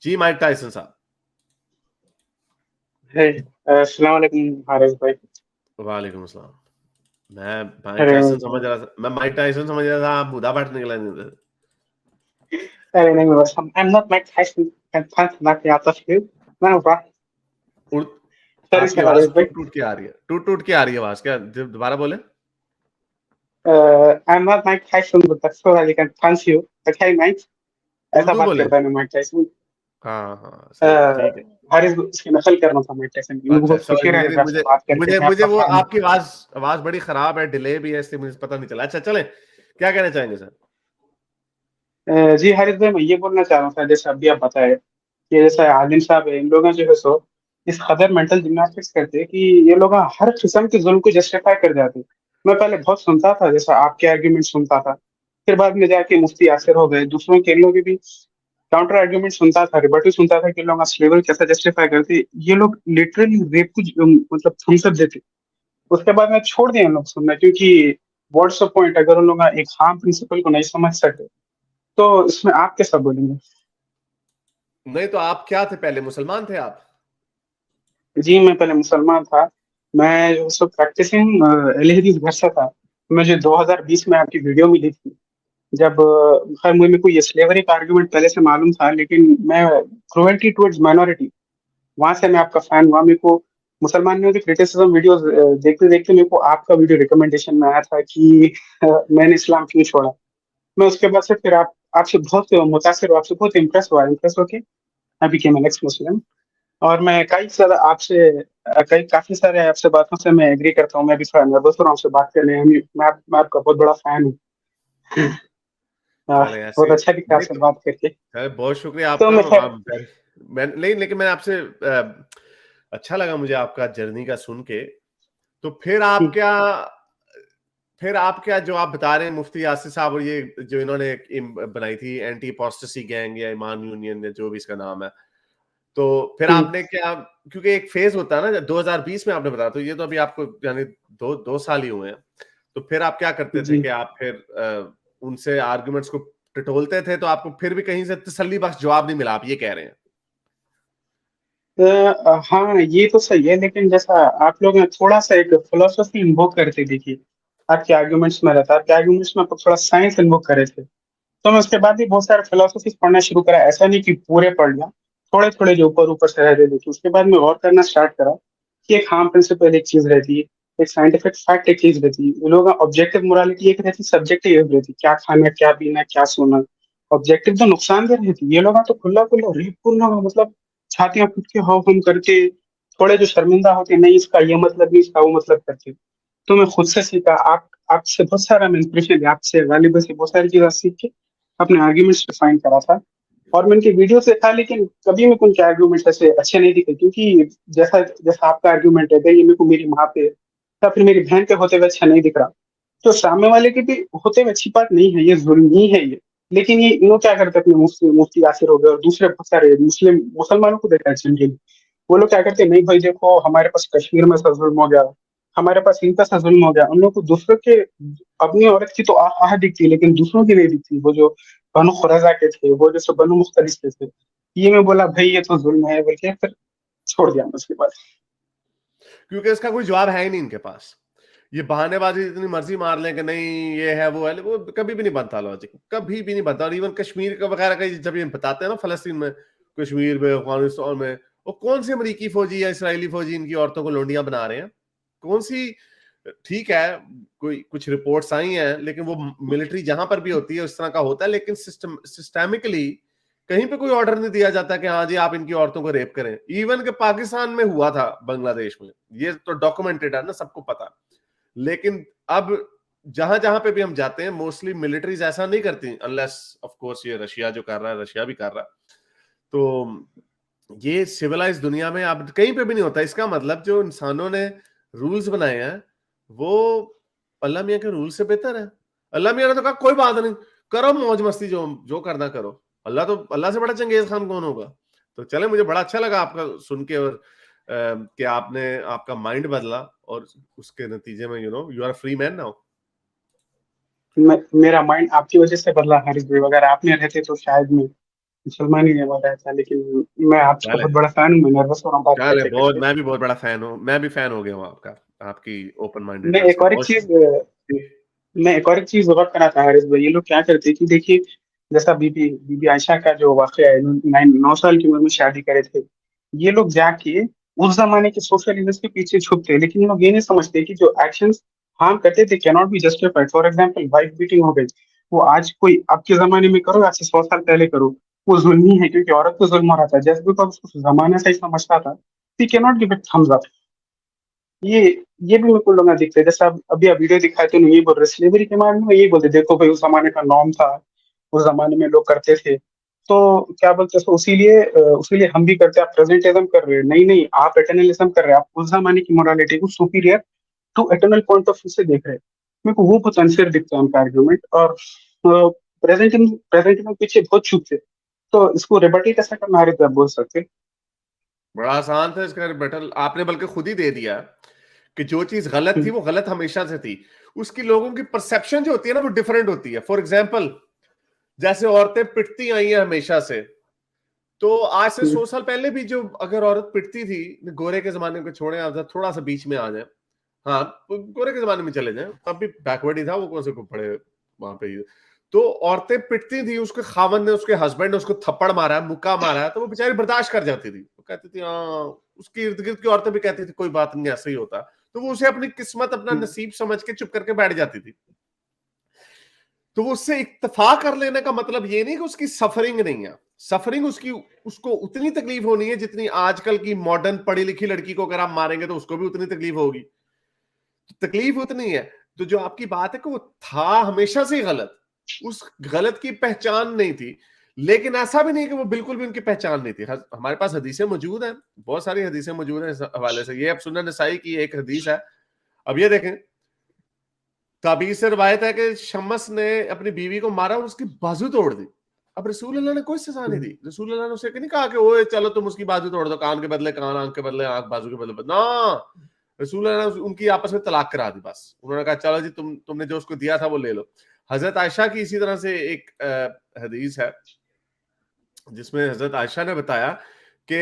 जी Mike Tyson साहब। अस्सलाम वालेकुम हारिस भाई। वालेकुम अस्सलाम। मैं माइक अरे टाइसन समझ रहा था, मैं माइक टाइसन समझ रहा था, आप बुधा बैठ निकला नहीं थे। अरे नहीं बस I'm not Mike Tyson and thanks not the other few. मैं हूँ उड़- सॉरी आपकी सर आवाज हारिस भाई। टूट टूट के आ रही है, टूट टूट के आ रही है आवाज, क्या दोबारा बोले? I'm not Mike Tyson but that's so I can punch you. Okay Mike, ऐसा उर्दू बात बोले। करता है ना माइक टाइसन। हाँ हाँ सही है, ठीक है। हारिस इसकी नकल करना था माइक टाइसन की। मुझे अच्छा बहुत समझ, खुशी मुझे रही आपसे मुझे बात करके, मुझे मैं मुझे आपका वो फैन हूँ। आपकी आवाज आवाज बड़ी खराब है, डिले भी है, इसलिए मुझे पता नहीं चला। अच्छा चलें, क्या कहना चाहेंगे सर? जी हारिस भाई, मैं ये बोलना चाह रहा था जैसे अभी आप बताए कि जैसे आलिम साहब है, इन लोगों जो है सो इस कदर मेंटल जिम्नास्टिक्स करते हैं कि ये लोग हर किस्म के जुल्म को जस्टिफाई कर जाते हैं। मैं पहले बहुत सुनता था, जैसा आपके आर्ग्यूमेंट सुनता था, फिर बाद में जाके मुफ्ती यासिर हो गए, दूसरों के इन लोगों के भी काउंटर आर्ग्यूमेंट सुनता था, रिबर्टल सुनता था कि लोग स्लेवल कैसे जस्टिफाई करते। ये लोग लिटरली रेप को मतलब थम्स अप देते। उसके बाद मैं छोड़ दिया इन लोग सुनना, क्योंकि व्हाट्स द पॉइंट अगर उन लोग एक हार्म प्रिंसिपल को नहीं समझ सके। तो इसमें आप कैसा बोलेंगे? नहीं तो आप क्या थे पहले, मुसलमान थे आप? जी मैं पहले मुसलमान था। मैं जो सो प्रैक्टिसिंग अहले हदीस घर से था। मुझे 2020 में आपकी वीडियो मिली थी, जब खैर मुझे को ये स्लेवरी का आर्गुमेंट पहले से मालूम था, लेकिन मैं क्रुएल्टी टुवर्ड्स माइनॉरिटी, वहां से मैं आपका फैन हुआ। मेरे को मुसलमानियों की क्रिटिसिज्म वीडियोस देखते देखते मेरे को आपका वीडियो रिकमेंडेशन में आया था कि मैंने इस्लाम क्यों छोड़ा। मैं उसके बाद से फिर आप आपसे बहुत मुतासिर हुआ, आपसे बहुत इम्प्रेस होके आई बिकेम एन एक्स मुस्लिम। और मैं कई सारे आपसे कई काफी सारे आपसे बातों से मैं एग्री करता हूँ। मैं भी थोड़ा नर्वस हो रहा हूँ आपसे बात करने में। मैं आपका बहुत बड़ा फैन हूँ। चले बहुत ऐसे। अच्छा दिखा नहीं आपसे तो बात करके। खैर, बहुत शुक्रिया तो आपका। मैं खैर मैं नहीं, लेकिन मैं आपसे अच्छा लगा मुझे आपका जर्नी का सुन के। तो फिर आप क्या जो आप बता रहे हैं मुफ्ती यासिर साहब और ये जो इन्होंने एक बनाई थी एंटी अपोस्टेसी गैंग या ईमान यूनियन या जो भी इसका नाम है, तो फिर आपने क्या, क्योंकि एक फेज होता है ना 2020 में आपने बताया, तो ये तो अभी आपको यानी दो साल ही हुए हैं। तो फिर आप क्या करते थे जी कि आप फिर उनसे आर्गुमेंट्स को टटोलते थे, तो आपको फिर भी कहीं से तसल्ली बख्श जवाब नहीं मिला, आप ये कह रहे हैं? हाँ ये तो सही है, लेकिन जैसा आप लोग ने थोड़ा सा एक फिलोसफी इन्वोक करते देखिए आपके आर्ग्यूमेंट्स में रहता है। आपके आर्ग्यूमेंट्स में आप थोड़ा साइंस इन्वोक करे थे, तो मैं उसके बाद भी बहुत सारे फिलोसफी पढ़ना शुरू करा। ऐसा नहीं कि पूरे पढ़ लिया, थोड़े थोड़े जो ऊपर ऊपर से रहते देखिए। उसके बाद में गौर करना स्टार्ट करा कि एक हार्म प्रिंसिपल एक चीज रहती है, एक साइंटिफिक फैक्ट एक चीज रहती है, लोग ऑब्जेक्टिव मोरालिटी एक रहती है, सब्जेक्टिव एक रहती है, क्या खाना क्या पीना क्या सोना। ऑब्जेक्टिव तो नुकसानदेह रहती है। ये लोग तो खुला खुला रेप खुला मतलब छातियां फूट के हाव हम करके थोड़े जो शर्मिंदा होते नहीं, इसका ये मतलब नहीं, इसका वो मतलब करते। तो मैं खुद से सीखा, आप आपसे बहुत सारा मैं इंस्पिरेशन, आपसे गालिब से बहुत सारी चीजें सीख के अपने आर्ग्यूमेंट्स डिफाइन करा था। और मैं इनके वीडियो से था, लेकिन कभी मेरे को उनके आर्ग्यूमेंट्स ऐसे अच्छे नहीं दिखे, क्योंकि जैसा जैसा आपका आर्ग्यूमेंट है भाई, ये मेरे को मेरी माँ पे या फिर मेरी बहन पे होते हुए अच्छा नहीं दिख रहा। तो सामने वाले के भी होते हुए अच्छी बात नहीं है, ये जुल्म ही है ये। लेकिन ये इन्हों क्या करते हैं, अपने मुफ्ती मुफ्ती यासिर हो गए और दूसरे बहुत सारे मुस्लिम मुसलमानों को देखा है जनरली, वो लोग क्या करते हैं, नहीं भाई देखो हमारे पास कश्मीर में सा जुल्म हो गया, हमारे पास इनका सा जुल्म हो गया। उन लोग को दूसरों के अपनी औरत की तो आह दिखती है, लेकिन दूसरों की नहीं दिखती। वो जो बनु खुरैजा के थे, वो जो सब बनु मुख्तलिस के थे, ये मैं बोला भाई ये तो जुल्म है बोल के फिर छोड़ दिया मैं उसके बाद। क्योंकि इसका कोई जवाब है ही नहीं इनके पास। ये बहानेबाजी जितनी मर्जी मार लें कि नहीं ये है वो है, वो कभी भी नहीं बनता लॉजिक, कभी भी नहीं बनता। और इवन कश्मीर का वगैरह का जब ये बताते हैं ना, फलस्तीन में, कश्मीर में, अफगानिस्तान में, वो कौन सी अमरीकी फौजी या इसराइली फौजी इनकी औरतों को लोंडियां बना रहे हैं? कौन सी? ठीक है, कोई कुछ रिपोर्ट्स आई हैं, लेकिन वो मिलिट्री जहां पर भी होती है उस तरह का होता है, लेकिन सिस्टमिकली कहीं पे कोई ऑर्डर नहीं दिया जाता कि हाँ जी आप इनकी औरतों को रेप करें। इवन के पाकिस्तान में हुआ था, बांग्लादेश में, ये तो डॉक्यूमेंटेड है ना, सबको पता। लेकिन अब जहां जहां पे भी हम जाते हैं, मोस्टली मिलिट्रीज ऐसा नहीं करती, अनलेस ऑफ कोर्स ये रशिया जो कर रहा है, रशिया भी कर रहा है। तो ये सिविलाइज दुनिया में अब कहीं पे भी नहीं होता। इसका मतलब जो इंसानों ने रूल्स बनाए हैं वो अल्लाह मियाँ के रूल से बेहतर है। अल्लाह मियाँ ने तो कहा कोई बात नहीं, करो मौज मस्ती, जो जो करना करो। अल्लाह से बड़ा चंगेज खान कौन होगा? तो चले, मुझे बड़ा अच्छा लगा आपका सुन के, और कि आपने आपका माइंड बदला और उसके नतीजे में you are free man now. मेरा माइंड आपकी वजह से बदला हारिस भाई, अगर आप में रहते तो शायद मैं मुसलमान ही नहीं बोल रहा था, लेकिन मैं आपका चले बहुत बड़ा फैन हूँ, मैं नर्वस हो रहा हूँ बात चले करते बहुत, करते। मैं भी बहुत बड़ा फैन हूँ, मैं भी फैन हो गया हूँ आपका, आपकी ओपन मैं माइंडेडनेस एक का। और एक बहुत चीज शुक्रिया। मैं एक और एक चीज गौर करा था हारिस भाई, ये लोग क्या करते हैं कि देखिए, जैसा बीबी बीबी आयशा का जो वाकया है, 9 साल की उम्र में शादी करे थे, ये लोग जाके उस जमाने के सोशल इवेंट्स के पीछे छुपते हैं, लेकिन ये लोग ये नहीं समझते कि जो एक्शंस हार्म करते थे can not be justified. For example wife beating हो गई, वो आज कोई अब के जमाने में करो, आज से 100 साल पहले करो, वो जुल्म ही है, क्योंकि औरत को जुल्म हो रहा था, जस्ट बिकॉज उस जमाना से ही समझता था, we can not give it thumbs up. ये ये भी मेरे को लोग दिखते हैं, जैसे अब अभी आप वीडियो दिखाए तो ये बोल रहे स्लेवरी के बारे में, ये बोलते देखो भाई उस जमाने का नॉर्म था, उस जमाने में लोग करते थे, तो क्या बोलते हैं उसको, उसीलिए हम भी करते हैं। आप प्रेजेंटिज्म कर रहे हैं, नहीं नहीं, आप एटर्नलिज्म कर रहे हैं, आप उस जमाने की मोरालिटी को superior to eternal point of view से देख रहे हैं। मेरे को वो बहुत अनफेयर दिखता है उनका आर्ग्यूमेंट, और प्रेजेंटिज्म पीछे बहुत छुपते, तो इसको रिबर्ट कैसे करना है, आप बोल सकते हैं। बड़ा आसान था इसका रिबटल, आपने बल्कि खुद ही दे दिया कि जो चीज गलत थी वो गलत हमेशा से थी। उसकी लोगों की परसेप्शन जो होती है ना वो डिफरेंट होती है। फॉर एग्जाम्पल, जैसे औरतें पिटती आई हैं हमेशा से, तो आज से 100 साल पहले भी जो अगर औरत पिटती थी, गोरे के जमाने को छोड़े, आप थोड़ा सा बीच में आ जाए, हाँ गोरे के जमाने में चले जाए, तब भी बैकवर्ड ही था वो, कौन से को पड़े वहां पे। तो औरतें पिटती थी, उसके खामन ने, उसके हस्बैंड ने उसको थप्पड़ मारा, मुक्का मारा, तो वो बेचारी बर्दाश्त कर जाती थी, वो कहती थी हाँ। उसकी इर्द गिर्द की औरतें भी कहती थी कोई बात नहीं, ऐसा ही होता। तो वो उसे अपनी किस्मत, अपना नसीब समझ के चुप करके बैठ जाती थी। तो वो उससे इत्तेफाक कर लेने का मतलब ये नहीं कि उसकी सफरिंग नहीं है। सफरिंग उसकी, उसको उतनी तकलीफ होनी है जितनी आजकल की मॉडर्न पढ़ी लिखी लड़की को अगर आप मारेंगे तो उसको भी उतनी तकलीफ होगी। तकलीफ उतनी है। तो जो आपकी बात है कि वो था हमेशा से गलत, उस गलत की पहचान नहीं थी, लेकिन ऐसा भी नहीं कि वो बिल्कुल भी उनकी पहचान नहीं थी। हमारे पास हदीसें मौजूद हैं, बहुत सारी हदीसें मौजूद हैं इस हवाले से। ये अब सुनन नसाई की एक हदीस है। अब ये देखें, ताबीज से रवायत है कि शमस ने अपनी बीवी को मारा और उसकी बाजू तोड़ दी। अब रसूल अल्लाह ने कोई सजा नहीं दी। रसूल अल्लाह ने उसे नहीं कहा कि ओए चलो तुम उसकी बाजू तोड़ दो, कान के बदले कान, आंख के बदले आंख, बाजू के बदले ना। रसूल अल्लाह ने उनकी आपस में तलाक करा दी। बस उन्होंने कहा चलो जी, तुमने जो उसको दिया था वो ले लो। हजरत आयशा की इसी तरह से एक हदीस है जिसमें हजरत आयशा ने बताया कि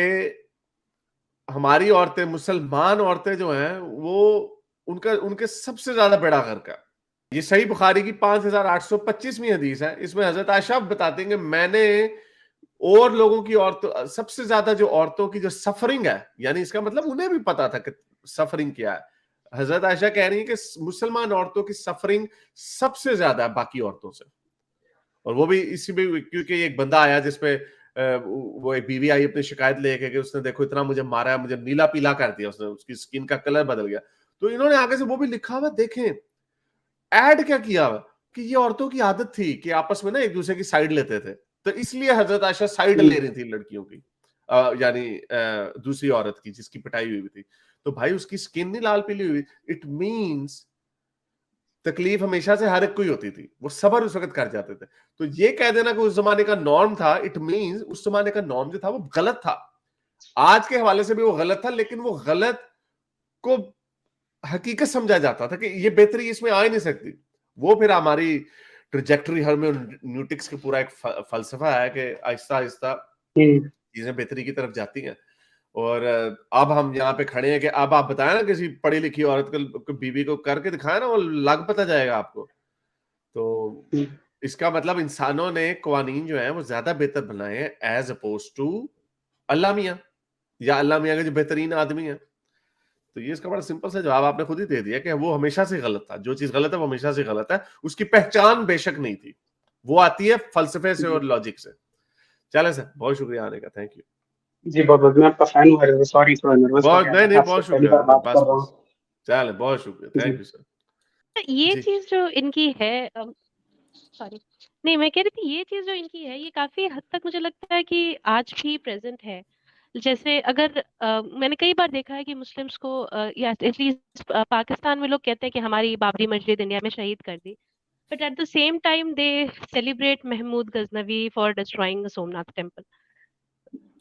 हमारी औरतें, मुसलमान औरतें जो हैं, वो उनका उनके सबसे ज्यादा बेड़ा गर्क है। ये सही बुखारी की 5825वीं हदीस है। इसमें हजरत आयशा बताते हैं कि मैंने और लोगों की औरतों, सबसे ज्यादा जो औरतों की जो सफरिंग है, यानी इसका मतलब उन्हें भी पता था कि सफरिंग क्या है। हजरत आयशा कह रही है कि मुसलमान औरतों की सफरिंग सबसे ज्यादा है बाकी औरतों से। और वो भी इसी में, क्योंकि एक बंदा आया जिसपे वो एक बीवी आई अपनी शिकायत लेके कि उसने देखो इतना मुझे मारा है, मुझे नीला पीला कर दिया उसने, उसकी स्किन का कलर बदल गया। तो इन्होंने आगे से वो भी लिखा हुआ देखें, ऐड क्या किया हुआ कि ये औरतों की आदत थी कि आपस में ना एक दूसरे की साइड लेते थे। तो इसलिए हजरत आयशा साइड ले रही थी लड़कियों की, यानी दूसरी औरत की जिसकी पिटाई हुई थी। तो भाई उसकी स्किन नहीं लाल पीली हुई, इट मींस तकलीफ हमेशा से हर एक को ही होती थी, वो सबर उस वक्त कर जाते थे। तो ये कह देना कि उस जमाने का नॉर्म था, इट मींस उस जमाने का नॉर्म जो था वो गलत था। आज के हवाले से भी वो गलत था, लेकिन वो गलत को हकीकत समझा जाता था कि ये बेहतरी इसमें आ ही नहीं सकती। वो फिर हमारी ट्रिजेक्टरी हर्मेन्यूटिक्स का पूरा एक फलसफा है कि आहिस्ता आहिस्ता चीजें बेहतरी की तरफ जाती हैं। और अब हम यहाँ पे खड़े हैं कि अब आप बताएं ना किसी पढ़ी लिखी औरत को, बीवी को करके दिखाए ना, वो लग पता जाएगा आपको। तो इसका मतलब इंसानों ने कवानीन जो है वो ज्यादा बेहतर बनाए हैं एज अपोज टू अल्लाह मियाँ, या अल्लाह मियाँ के जो बेहतरीन आदमी है। तो ये इसका बड़ा सिंपल सा जवाब आपने खुद ही दे दिया कि वो हमेशा से गलत था। जो चीज गलत है वो हमेशा से गलत है, उसकी पहचान बेशक नहीं थी, वो आती है फलसफे से और लॉजिक से। चले सर, बहुत शुक्रिया आने का, थैंक यू। जी बहुत बहुत, मैं आपका फैन हूँ हरीश, सॉरी थोड़ा नर्वस हो बहुत गया नहीं मैं, नहीं, आपसे बहुत पहली शुक्रिया, बार बात बस कर रहा बस, हूँ। चले बहुत शुक्रिया, जी थैंक यू सर। ये जी चीज जो इनकी है, सॉरी, नहीं मैं कह रही थी ये चीज जो इनकी है ये काफी हद तक मुझे लगता है कि आज भी प्रेजेंट है। जैसे अगर मैंने कई बार देखा है कि मुस्लिम्स को या एटलीस्ट पाकिस्तान में लोग कहते हैं कि हमारी बाबरी मस्जिद इंडिया में शहीद कर दी, but at the same time they celebrate Mahmud Ghaznavi for destroying Somnath temple.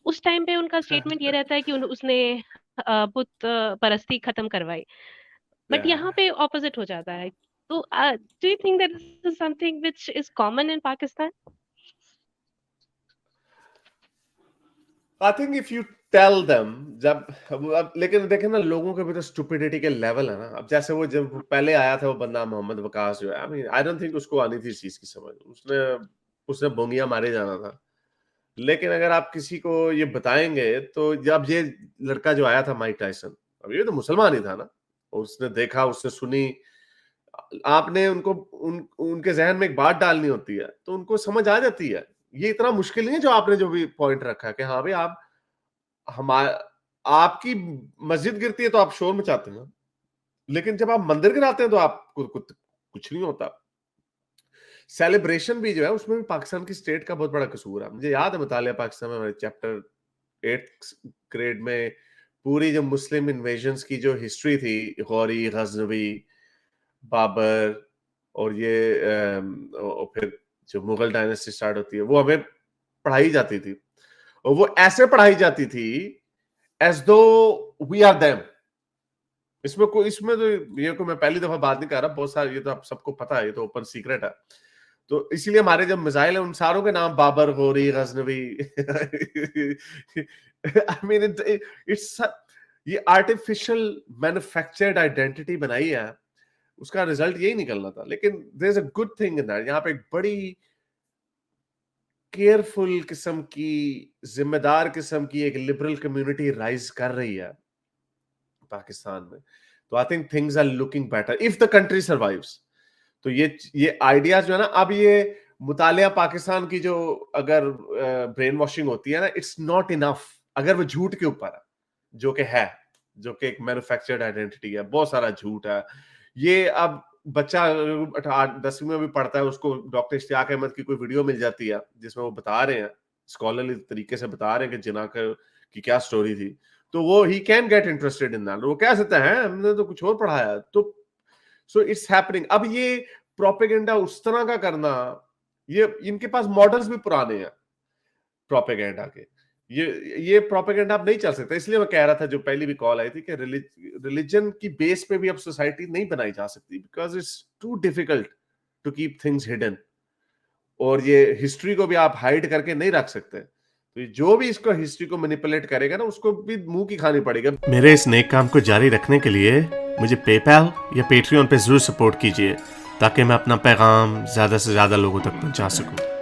उस टाइम पे उनका स्टेटमेंट ये रहता है कि उसने बुत परस्ती खत्म करवाई, बट यहाँ पे ऑपोजिट हो जाता है। तो do you think that this is something which is common in Pakistan? I think if you tell them, जब अब लेकिन देखे ना लोगों के भी तो स्टुपिडिटी के लेवल है ना। अब जैसे वो जब पहले आया था वो बंदा मोहम्मद वकास जो है, I mean I don't think उसको आनी थी इस चीज की समझ। उसने उसने बोंगिया मारे जाना था। लेकिन अगर आप किसी को ये बताएंगे तो जब ये लड़का जो आया था माइक टायसन, अब ये तो मुसलमान ही था ना, उसने देखा, उसने सुनी, आपने उनको उनके जहन में एक बात डालनी होती है तो उनको समझ आ जाती है। ये इतना मुश्किल नहीं है जो आपने जो भी पॉइंट रखा है कि हाँ भाई आप हमारे आपकी मस्जिद गिरती है तो आप शोर मचाते हैं, लेकिन जब आप मंदिर गिराते हैं तो आपको कुछ नहीं होता। सेलिब्रेशन भी जो है उसमें भी पाकिस्तान की स्टेट का बहुत बड़ा कसूर है। मुझे याद है मुतालिया पाकिस्तान में हमारे चैप्टर 8 ग्रेड में पूरी जो मुस्लिम इन्वेजन्स की जो हिस्ट्री थी, गौरी, गजनवी, बाबर और ये और फिर जो मुगल डायनेस्टी स्टार्ट होती है वो हमें पढ़ाई जाती थी, और वो ऐसे पढ़ाई जाती थी एज दो वी आर देम। इसमें तो ये को मैं पहली दफा बात नहीं कर रहा, बहुत सारे ये तो आप सबको पता है, ये तो ओपन सीक्रेट है। तो इसीलिए हमारे जब मिसाइल है उन सारों के नाम Babar, Ghori, Ghaznavi I mean it's ये आर्टिफिशियल मैन्युफैक्चर्ड आइडेंटिटी बनाई है, उसका रिजल्ट यही निकलना था। लेकिन there is a good thing in that, यहाँ पे एक बड़ी केयरफुल किस्म की, जिम्मेदार किस्म की एक लिबरल कम्युनिटी राइज कर रही है पाकिस्तान में। तो I think things are looking better if the country survives. तो ये आइडिया जो है ना, अब ये मुतालिया पाकिस्तान की जो अगर ब्रेन वॉशिंग होती है ना, इट्स नॉट इनफ अगर वो झूठ के ऊपर है, जो कि है, जो कि एक मैन्युफैक्चर्ड आइडेंटिटी है, बहुत सारा झूठ है। ये अब बच्चा 10वीं में भी पढ़ता है, उसको डॉक्टर इश्तियाक अहमद की कोई वीडियो मिल जाती है जिसमें वो बता रहे हैं, स्कॉलरली तरीके से बता रहे हैं कि जिना की क्या स्टोरी थी, तो वो he can get interested in that. वो कह सकते हैं हमने तो कुछ और पढ़ाया। तो सो इट्स हैपनिंग। अब ये प्रोपेगेंडा उस तरह का करना, ये इनके पास मॉडल्स भी पुराने हैं प्रोपेगेंडा के। ये प्रोपेगेंडा अब नहीं चल सकता। इसलिए मैं कह रहा था जो पहली भी कॉल आई थी कि रिलीजन की बेस पे भी अब सोसाइटी नहीं बनाई जा सकती, because it's too difficult to keep things hidden. और ये हिस्ट्री को भी आप हाइड करके नहीं रख सकते। तो जो भी इसको हिस्ट्री को मैनिपुलेट करेगा ना, उसको भी मुंह की खानी पड़ेगा। मेरे इस नेक काम को जारी रखने के लिए मुझे पेपैल या पेट्रियन पे जरूर सपोर्ट कीजिए, ताकि मैं अपना पैगाम ज्यादा से ज्यादा लोगों तक पहुंचा सकूं।